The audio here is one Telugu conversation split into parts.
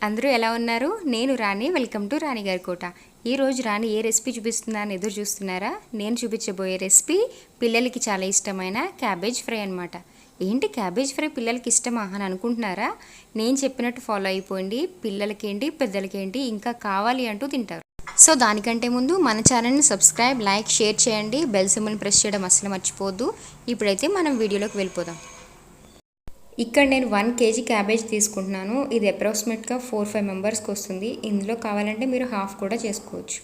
అందరూ ఎలా ఉన్నారు? నేను రాణి. వెల్కమ్ టు రాణి గారి కోట. ఈరోజు రాణి ఏ రెసిపీ చూపిస్తుందని ఎదురు చూస్తున్నారా? నేను చూపించబోయే రెసిపీ పిల్లలకి చాలా ఇష్టమైన క్యాబేజ్ ఫ్రై అనమాట. ఏంటి క్యాబేజ్ ఫ్రై పిల్లలకి ఇష్టమా అని అనుకుంటున్నారా? నేను చెప్పినట్టు ఫాలో అయిపోయింది. పిల్లలకేంటి పెద్దలకేంటి ఇంకా కావాలి అంటూ తింటారు. సో దానికంటే ముందు మన ఛానల్ని సబ్స్క్రైబ్, లైక్, షేర్ చేయండి. బెల్ సింబల్ని ప్రెస్ చేయడం అస్సలు మర్చిపోవద్దు. ఇప్పుడైతే మనం వీడియోలోకి వెళ్ళిపోదాం. ఇక్కడ నేను 1 kg క్యాబేజ్ తీసుకుంటున్నాను. ఇది అప్రాక్సిమేట్గా 4-5 మెంబర్స్కి వస్తుంది. ఇందులో కావాలంటే మీరు హాఫ్ కూడా చేసుకోవచ్చు.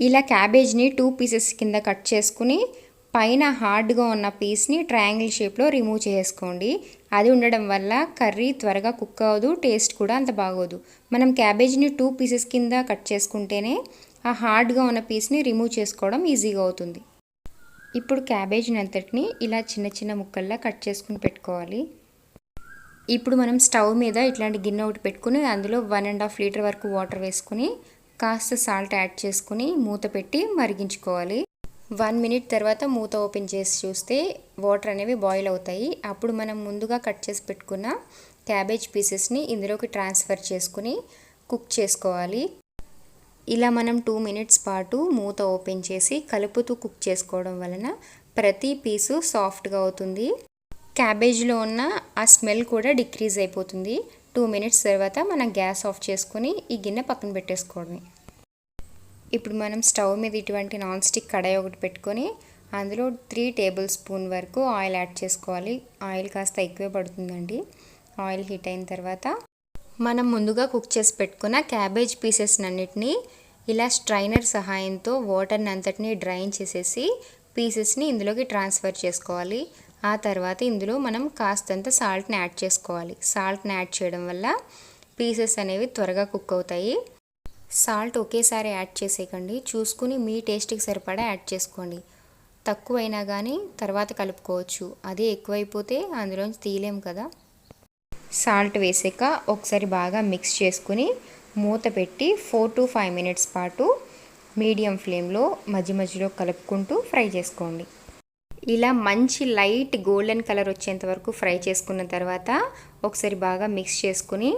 ఇలా క్యాబేజ్ని 2 పీసెస్ కింద కట్ చేసుకుని పైన హార్డ్గా ఉన్న పీస్ని ట్రయాంగిల్ షేప్లో రిమూవ్ చేసుకోండి. అది ఉండడం వల్ల కర్రీ త్వరగా కుక్ అవ్వదు, టేస్ట్ కూడా అంత బాగోదు. మనం క్యాబేజ్ని 2 పీసెస్ కింద కట్ చేసుకుంటేనే ఆ హార్డ్గా ఉన్న పీస్ని రిమూవ్ చేసుకోవడం ఈజీగా అవుతుంది. ఇప్పుడు క్యాబేజ్ని అంతటిని ఇలా చిన్న చిన్న ముక్కల్లా కట్ చేసుకుని పెట్టుకోవాలి. ఇప్పుడు మనం స్టవ్ మీద ఇట్లాంటి గిన్నె ఒకటి పెట్టుకుని అందులో 1.5 లీటర్ వరకు వాటర్ వేసుకుని కాస్త సాల్ట్ యాడ్ చేసుకుని మూత పెట్టి మరిగించుకోవాలి. 1 మినిట్ తర్వాత మూత ఓపెన్ చేసి చూస్తే వాటర్ అనేవి బాయిల్ అవుతాయి. అప్పుడు మనం ముందుగా కట్ చేసి పెట్టుకున్న క్యాబేజ్ పీసెస్ని ఇందులోకి ట్రాన్స్ఫర్ చేసుకుని కుక్ చేసుకోవాలి. ఇలా మనం 2 మినిట్స్ పాటు మూత ఓపెన్ చేసి కలుపుతూ కుక్ చేసుకోవడం వలన ప్రతి పీసు సాఫ్ట్గా అవుతుంది. క్యాబేజ్లో ఉన్న ఆ స్మెల్ కూడా డిక్రీజ్ అయిపోతుంది. 2 మినిట్స్ తర్వాత మనం గ్యాస్ ఆఫ్ చేసుకొని ఈ గిన్నె పక్కన పెట్టేసుకోవడమే. ఇప్పుడు మనం స్టవ్ మీద ఇటువంటి నాన్ స్టిక్ కడాయి ఒకటి పెట్టుకొని అందులో 3 టేబుల్ స్పూన్ వరకు ఆయిల్ యాడ్ చేసుకోవాలి. ఆయిల్ కాస్త ఎక్కువే పడుతుందండి. ఆయిల్ హీట్ అయిన తర్వాత మనం ముందుగా కుక్ చేసి పెట్టుకున్న క్యాబేజ్ పీసెస్ అన్నిటినీ ఇలా స్ట్రైనర్ సహాయంతో వాటర్ని అంతటినీ డ్రైన్ చేసేసి పీసెస్ని ఇందులోకి ట్రాన్స్ఫర్ చేసుకోవాలి. ఆ తర్వాత ఇందులో మనం కాస్తంత సాల్ట్ని యాడ్ చేసుకోవాలి. సాల్ట్ని యాడ్ చేయడం వల్ల పీసెస్ అనేవి త్వరగా కుక్ అవుతాయి. సాల్ట్ ఒకేసారి యాడ్ చేసేయకండి, చూసుకుని మీ టేస్ట్కి సరిపడా యాడ్ చేసుకోండి. తక్కువైనా కానీ తర్వాత కలుపుకోవచ్చు. అదే ఎక్కువైపోతే అందులోంచి తీయలేం కదా. సాల్ట్ వేసాక ఒకసారి బాగా మిక్స్ చేసుకుని మూత పెట్టి 4 to 5 మినిట్స్ పాటు మీడియం ఫ్లేమ్లో మధ్య మధ్యలో కలుపుకుంటూ ఫ్రై చేసుకోండి. ఇలా మంచి లైట్ గోల్డెన్ కలర్ వచ్చేంత వరకు ఫ్రై చేసుకున్న తర్వాత ఒకసారి బాగా మిక్స్ చేసుకుని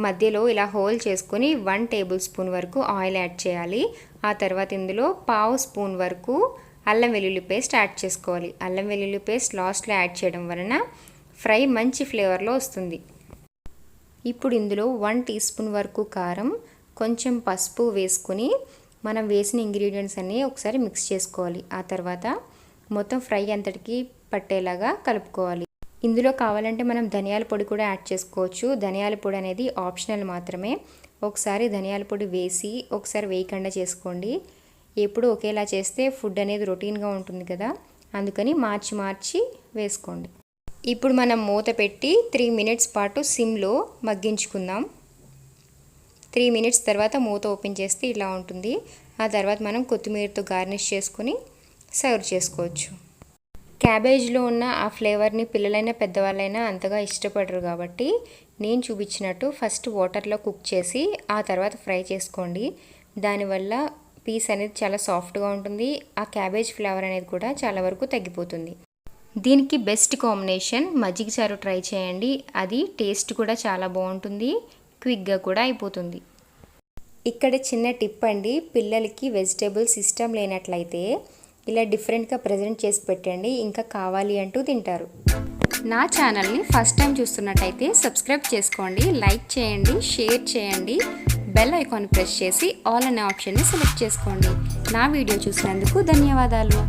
మధ్యలో ఇలా హోల్ చేసుకుని 1 టేబుల్ స్పూన్ వరకు ఆయిల్ యాడ్ చేయాలి. ఆ తర్వాత ఇందులో 1/2 స్పూన్ వరకు అల్లం వెల్లుల్లి పేస్ట్ యాడ్ చేసుకోవాలి. అల్లం వెల్లుల్లి పేస్ట్ లాస్ట్లో యాడ్ చేయడం వలన ఫ్రై మంచి ఫ్లేవర్లో వస్తుంది. ఇప్పుడు ఇందులో 1 టీ స్పూన్ వరకు కారం, కొంచెం పసుపు వేసుకుని మనం వేసిన ఇంగ్రీడియంట్స్ అన్నీ ఒకసారి మిక్స్ చేసుకోవాలి. ఆ తర్వాత మొత్తం ఫ్రై అంతటికి పట్టేలాగా కలుపుకోవాలి. ఇందులో కావాలంటే మనం ధనియాల పొడి కూడా యాడ్ చేసుకోవచ్చు. ధనియాల పొడి అనేది ఆప్షనల్ మాత్రమే. ఒకసారి ధనియాల పొడి వేసి ఒకసారి వేయకుండా చేసుకోండి. ఎప్పుడు ఒకేలా చేస్తే ఫుడ్ అనేది రొటీన్గా ఉంటుంది కదా, అందుకని మార్చి మార్చి వేసుకోండి. ఇప్పుడు మనం మూత పెట్టి 3 మినిట్స్ పాటు సిమ్లో మగ్గించుకుందాం. 3 మినిట్స్ తర్వాత మూత ఓపెన్ చేస్తే ఇలా ఉంటుంది. ఆ తర్వాత మనం కొత్తిమీరతో గార్నిష్ చేసుకొని సర్వ్ చేసుకోవచ్చు. క్యాబేజ్లో ఉన్న ఆ ఫ్లేవర్ని పిల్లలైనా పెద్దవాళ్ళైనా అంతగా ఇష్టపడరు కాబట్టి నేను చూపించినట్టు ఫస్ట్ వాటర్లో కుక్ చేసి ఆ తర్వాత ఫ్రై చేసుకోండి. దానివల్ల పీస్ అనేది చాలా సాఫ్ట్గా ఉంటుంది. ఆ క్యాబేజ్ ఫ్లేవర్ అనేది కూడా చాలా వరకు తగ్గిపోతుంది. దీనికి బెస్ట్ కాంబినేషన్ మజ్జిగ చారు ట్రై చేయండి. అది టేస్ట్ కూడా చాలా బాగుంటుంది, క్విక్గా కూడా అయిపోతుంది. ఇక్కడ చిన్న టిప్ అండి, పిల్లలకి వెజిటేబుల్స్ ఇష్టం లేనట్లయితే ఇలా డిఫరెంట్గా ప్రజెంట్ చేసి పెట్టండి, ఇంకా కావాలి అంటూ తింటారు. నా ఛానల్ని ఫస్ట్ టైం చూస్తున్నట్టయితే సబ్స్క్రైబ్ చేసుకోండి, లైక్ చేయండి, షేర్ చేయండి, బెల్ ఐకాన్ ప్రెస్ చేసి ఆల్ అనే ఆప్షన్ని సెలెక్ట్ చేసుకోండి. నా వీడియో చూసినందుకు ధన్యవాదాలు.